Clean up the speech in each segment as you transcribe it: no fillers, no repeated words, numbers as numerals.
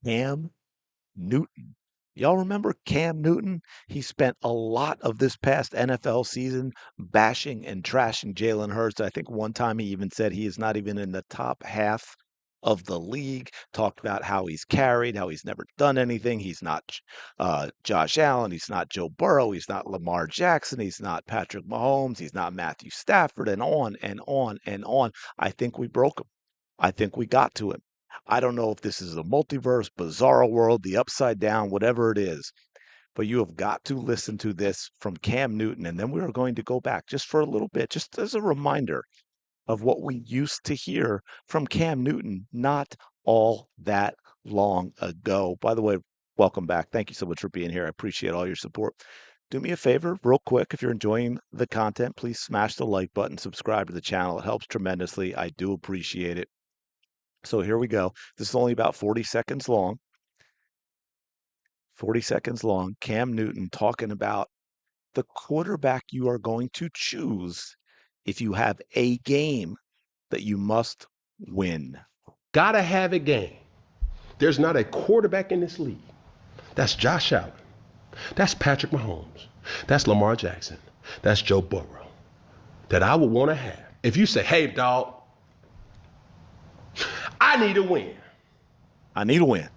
Cam Newton. Y'all remember Cam Newton? He spent a lot of this past NFL season bashing and trashing Jalen Hurts. I think one time he even said he is not even in the top half of the league, talked about how he's carried, how he's never done anything. He's not Josh Allen. He's not Joe Burrow. He's not Lamar Jackson. He's not Patrick Mahomes. He's not Matthew Stafford, and on and on and on. I think we broke him. I think we got to him. I don't know if this is a multiverse, bizarro world, the upside down, whatever it is, but you have got to listen to this from Cam Newton. And then we are going to go back just for a little bit, just as a reminder of what we used to hear from Cam Newton not all that long ago. By the way, welcome back. Thank you so much for being here. I appreciate all your support. Do me a favor, real quick, if you're enjoying the content, please smash the like button, subscribe to the channel. It helps tremendously. I do appreciate it. So here we go. This is only about 40 seconds long. 40 seconds long. Cam Newton talking about the quarterback you are going to choose if you have a game that you must win. Gotta have a game. There's not a quarterback in this league. That's Josh Allen. That's Patrick Mahomes. That's Lamar Jackson. That's Joe Burrow. That I would want to have. If you say, hey, dog, I need a win. I need a win.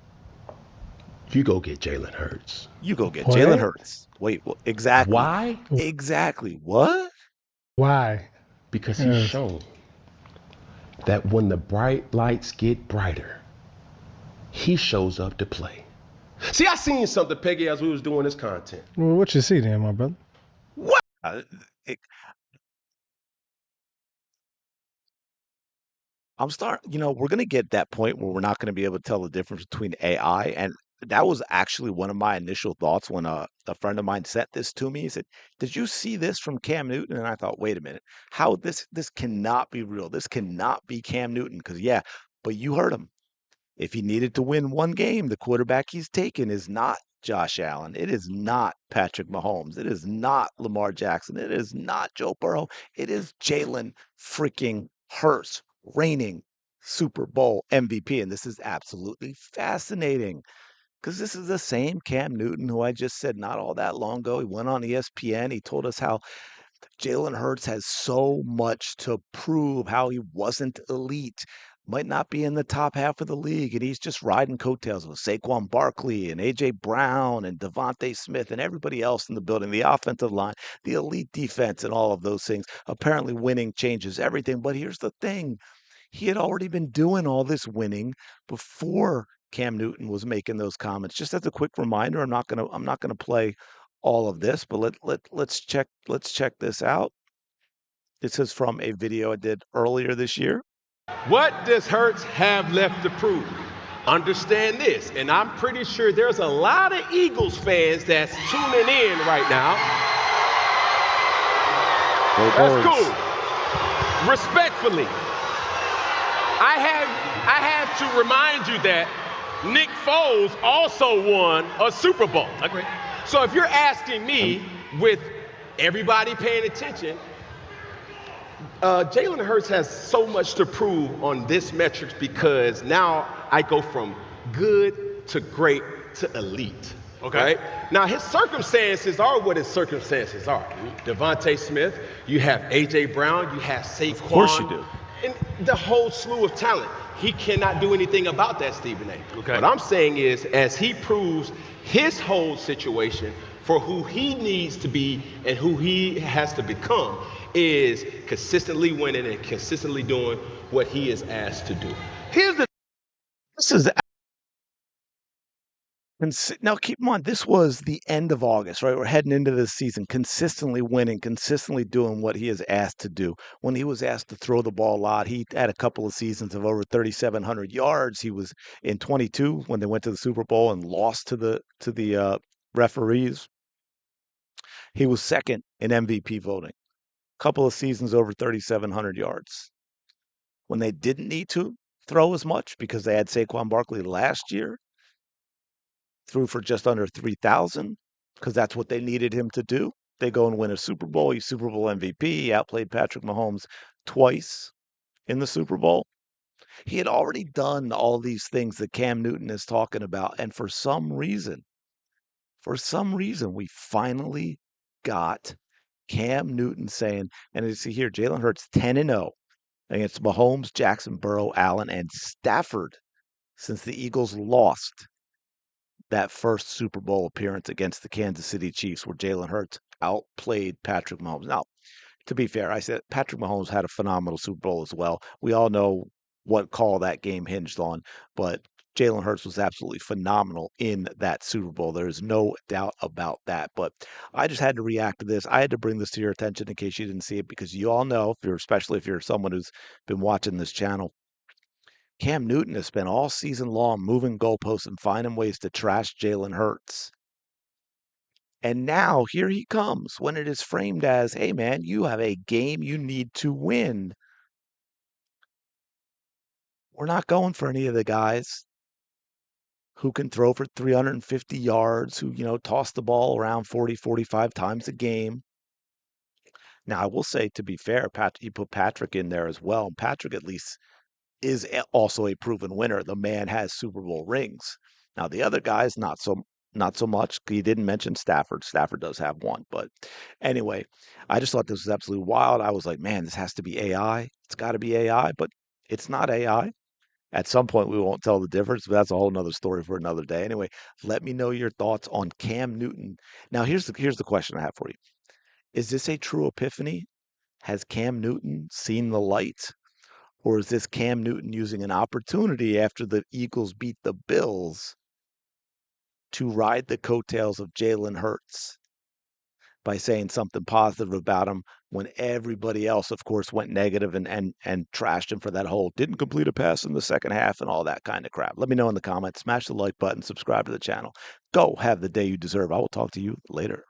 You go get Jalen Hurts. You go get What? Jalen Hurts. Wait, well, exactly. Why? Exactly. What? Why? Because he's Yes. shown that when the bright lights get brighter, he shows up to play. See, I seen something, Peggy, as we was doing this content. Well, what you see then, my brother? What? It, I'm starting, we're going to get that point where we're not going to be able to tell the difference between AI and that was actually one of my initial thoughts when a friend of mine sent this to me. He said, "Did you see this from Cam Newton?" And I thought, "Wait a minute. How this cannot be real. This cannot be Cam Newton because yeah, but you heard him. If he needed to win one game, the quarterback he's taken is not Josh Allen. It is not Patrick Mahomes. It is not Lamar Jackson. It is not Joe Burrow. It is Jalen freaking Hurts, reigning Super Bowl MVP. And this is absolutely fascinating because this is the same Cam Newton who I just said not all that long ago. He went on ESPN. He told us how Jalen Hurts has so much to prove, how he wasn't elite, might not be in the top half of the league, and he's just riding coattails with Saquon Barkley and A.J. Brown and Devontae Smith and everybody else in the building, the offensive line, the elite defense, and all of those things. Apparently, winning changes everything. But here's the thing. He had already been doing all this winning before Cam Newton was making those comments. Just as a quick reminder, I'm not gonna play all of this, but let's check this out. This is from a video I did earlier this year. What does Hurts have left to prove? Understand this, and I'm pretty sure there's a lot of Eagles fans that's tuning in right now. That's cool. Respectfully, I have to remind you that Nick Foles also won a Super Bowl. Agree. So if you're asking me, with everybody paying attention, Jalen Hurts has so much to prove on this metrics because now I go from good to great to elite. Okay. Right? Now his circumstances are what his circumstances are. Devontae Smith, you have A.J. Brown, you have Saquon. Of course you do. And the whole slew of talent. He cannot do anything about that, Stephen A. Okay. What I'm saying is, as he proves his whole situation for who he needs to be and who he has to become, is consistently winning and consistently doing what he is asked to do. This is now keep in mind this was the end of August, right? We're heading into this season, consistently winning, consistently doing what he is asked to do. When he was asked to throw the ball a lot, he had a couple of seasons of over 3,700 yards. He was in 22 when they went to the Super Bowl and lost to the referees. He was second in MVP voting. Couple of seasons over 3,700 yards. When they didn't need to throw as much because they had Saquon Barkley last year, threw for just under 3,000 because that's what they needed him to do. They go and win a Super Bowl. He's Super Bowl MVP. He outplayed Patrick Mahomes twice in the Super Bowl. He had already done all these things that Cam Newton is talking about, and for some reason, we finally got Cam Newton saying, and you see here, Jalen Hurts 10-0 against Mahomes, Jackson, Burrow, Allen, and Stafford since the Eagles lost that first Super Bowl appearance against the Kansas City Chiefs, where Jalen Hurts outplayed Patrick Mahomes. Now, to be fair, I said Patrick Mahomes had a phenomenal Super Bowl as well. We all know what call that game hinged on, but Jalen Hurts was absolutely phenomenal in that Super Bowl. There's no doubt about that. But I just had to react to this. I had to bring this to your attention in case you didn't see it, because you all know, especially if you're someone who's been watching this channel, Cam Newton has spent all season long moving goalposts and finding ways to trash Jalen Hurts. And now here he comes when it is framed as, hey man, you have a game you need to win. We're not going for any of the guys who can throw for 350 yards, who, toss the ball around 40, 45 times a game. Now, I will say, to be fair, you put Patrick in there as well. And Patrick at least is also a proven winner. The man has Super Bowl rings. Now, the other guys, not so much. He didn't mention Stafford. Stafford does have one, but anyway, I just thought this was absolutely wild. I was like, man, this has to be AI. It's got to be AI, but it's not AI. At some point, we won't tell the difference, but that's a whole nother story for another day. Anyway, let me know your thoughts on Cam Newton. Now, here's the question I have for you. Is this a true epiphany? Has Cam Newton seen the light? Or is this Cam Newton using an opportunity after the Eagles beat the Bills to ride the coattails of Jalen Hurts by saying something positive about him when everybody else, of course, went negative and trashed him for that whole didn't complete a pass in the second half and all that kind of crap? Let me know in the comments. Smash the like button, subscribe to the channel. Go have the day you deserve. I will talk to you later.